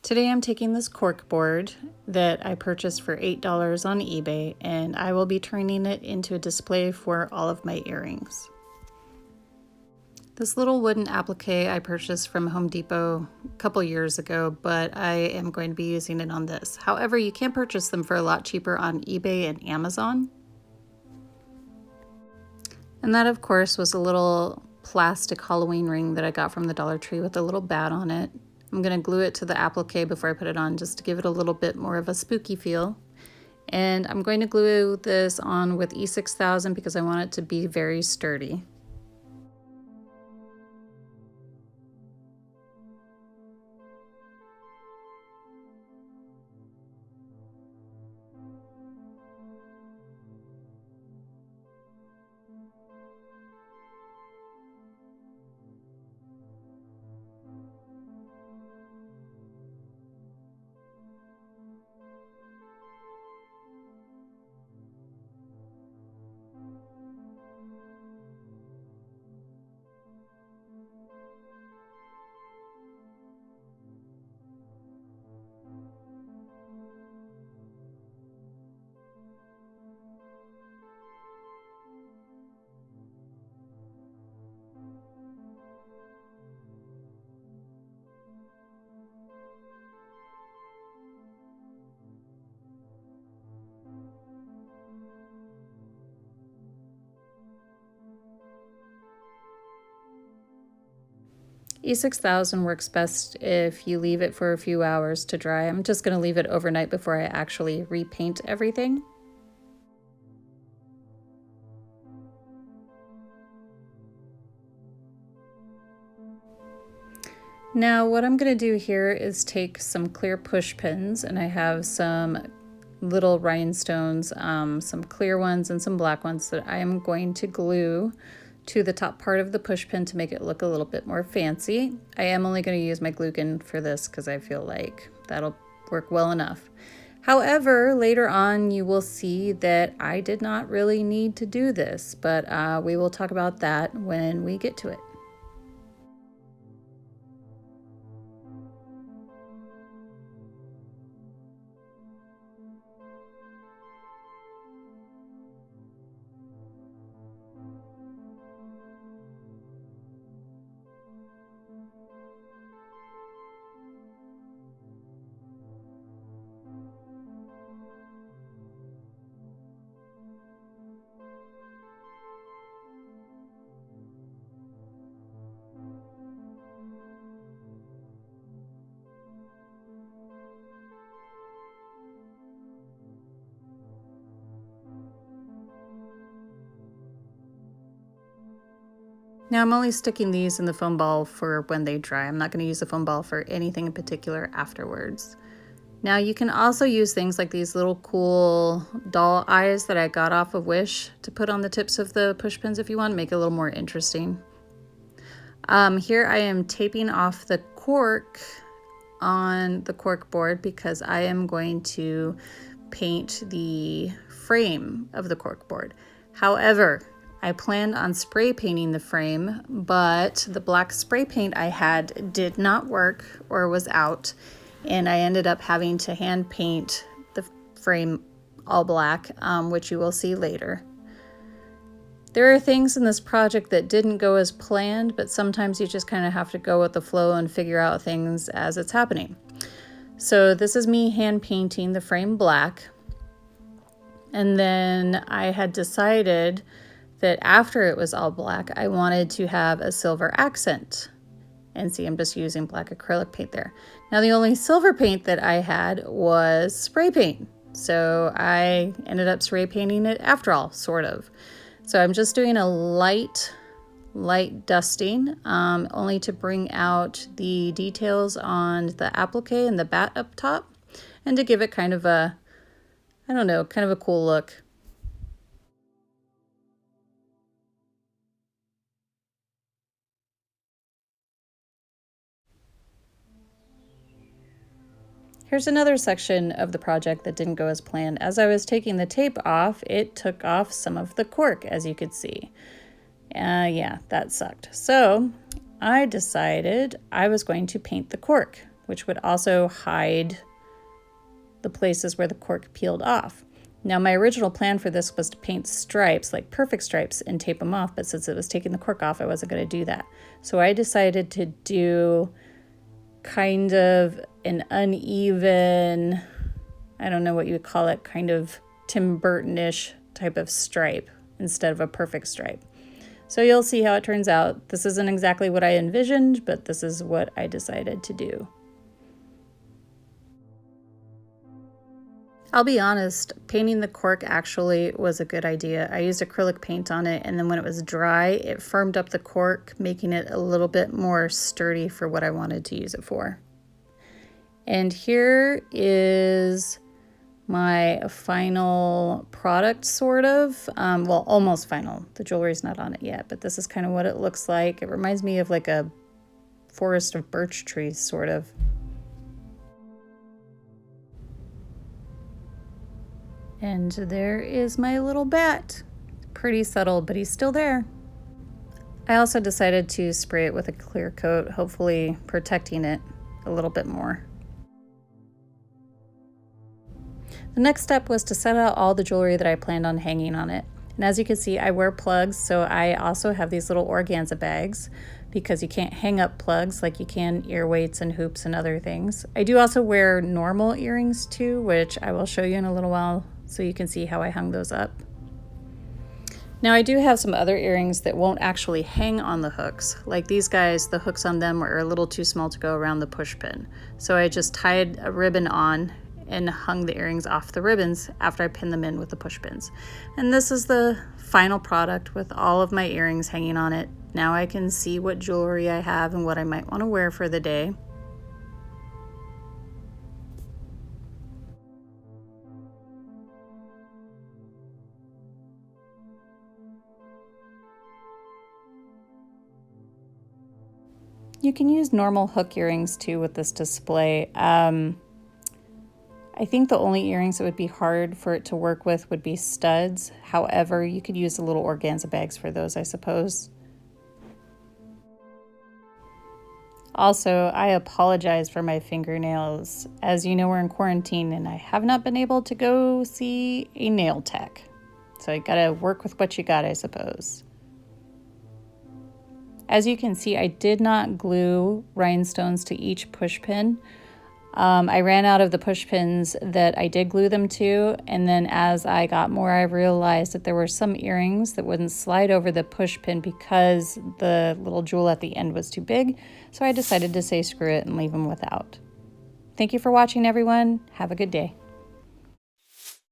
Today I'm taking this cork board that I purchased for $8 on eBay, and I will be turning it into a display for all of my earrings. This little wooden applique I purchased from Home Depot a couple years ago, but I am going to be using it on this. However, you can purchase them for a lot cheaper on eBay and Amazon. And that, of course, was a little plastic Halloween ring that I got from the Dollar Tree with a little bat on it. I'm going to glue it to the applique before I put it on just to give it a little bit more of a spooky feel. And I'm going to glue this on with E6000 because I want it to be very sturdy. E6000 works best if you leave it for a few hours to dry. I'm just going to leave it overnight before I actually repaint everything. Now what I'm going to do here is take some clear push pins, and I have some little rhinestones, some clear ones and some black ones that I am going to glue to the top part of the push pin to make it look a little bit more fancy. I am only going to use my glue gun for this because I feel like that'll work well enough. However, later on you will see that I did not really need to do this, but we will talk about that when we get to it. Now I'm only sticking these in the foam ball for when they dry. I'm not going to use the foam ball for anything in particular afterwards. Now you can also use things like these little cool doll eyes that I got off of Wish to put on the tips of the push pins if you want to make it a little more interesting. Here I am taping off the cork on the cork board because I am going to paint the frame of the cork board. However, I planned on spray painting the frame, but the black spray paint I had did not work or was out, and I ended up having to hand paint the frame all black, which you will see later. There are things in this project that didn't go as planned, but sometimes you just kind of have to go with the flow and figure out things as it's happening. So this is me hand painting the frame black, and then I had decided that after it was all black, I wanted to have a silver accent. And see, I'm just using black acrylic paint there. Now the only silver paint that I had was spray paint. So I ended up spray painting it after all, sort of. So I'm just doing a light dusting, only to bring out the details on the applique and the bat up top, and to give it kind of a, I don't know, kind of a cool look. Here's another section of the project that didn't go as planned. As I was taking the tape off, it took off some of the cork, as you could see. Yeah, that sucked. So I decided I was going to paint the cork. which would also hide the places where the cork peeled off. Now, my original plan for this was to paint stripes, like perfect stripes, and tape them off, but since it was taking the cork off, I wasn't going to do that. So I decided to do kind of an uneven, I don't know what you would call it, kind of Tim Burton-ish type of stripe instead of a perfect stripe. So you'll see how it turns out. This isn't exactly what I envisioned, but this is what I decided to do. I'll be honest, painting the cork actually was a good idea. I used acrylic paint on it, and then when it was dry, it firmed up the cork, making it a little bit more sturdy for what I wanted to use it for. And here is my final product, sort of. Well, almost final. The jewelry's not on it yet, but this is kind of what it looks like. It reminds me of like a forest of birch trees, sort of. And there is my little bat. Pretty subtle, but he's still there. I also decided to spray it with a clear coat, hopefully protecting it a little bit more. The next step was to set out all the jewelry that I planned on hanging on it. And as you can see, I wear plugs, so I also have these little organza bags because you can't hang up plugs like you can ear weights and hoops and other things. I do also wear normal earrings too, which I will show you in a little while so you can see how I hung those up. Now I do have some other earrings that won't actually hang on the hooks. Like these guys, the hooks on them are a little too small to go around the push pin. So I just tied a ribbon on and hung the earrings off the ribbons after I pinned them in with the push pins. And this is the final product with all of my earrings hanging on it. Now I can see what jewelry I have and what I might want to wear for the day. You can use normal hook earrings too with this display. I think the only earrings that would be hard for it to work with would be studs. However, you could use the little organza bags for those, I suppose. Also, I apologize for my fingernails. As you know, we're in quarantine and I have not been able to go see a nail tech. So I gotta work with what you got, I suppose. As you can see, I did not glue rhinestones to each push pin. I ran out of the push pins that I did glue them to, and then as I got more, I realized that there were some earrings that wouldn't slide over the push pin because the little jewel at the end was too big, so I decided to say screw it and leave them without. Thank you for watching, everyone. Have a good day.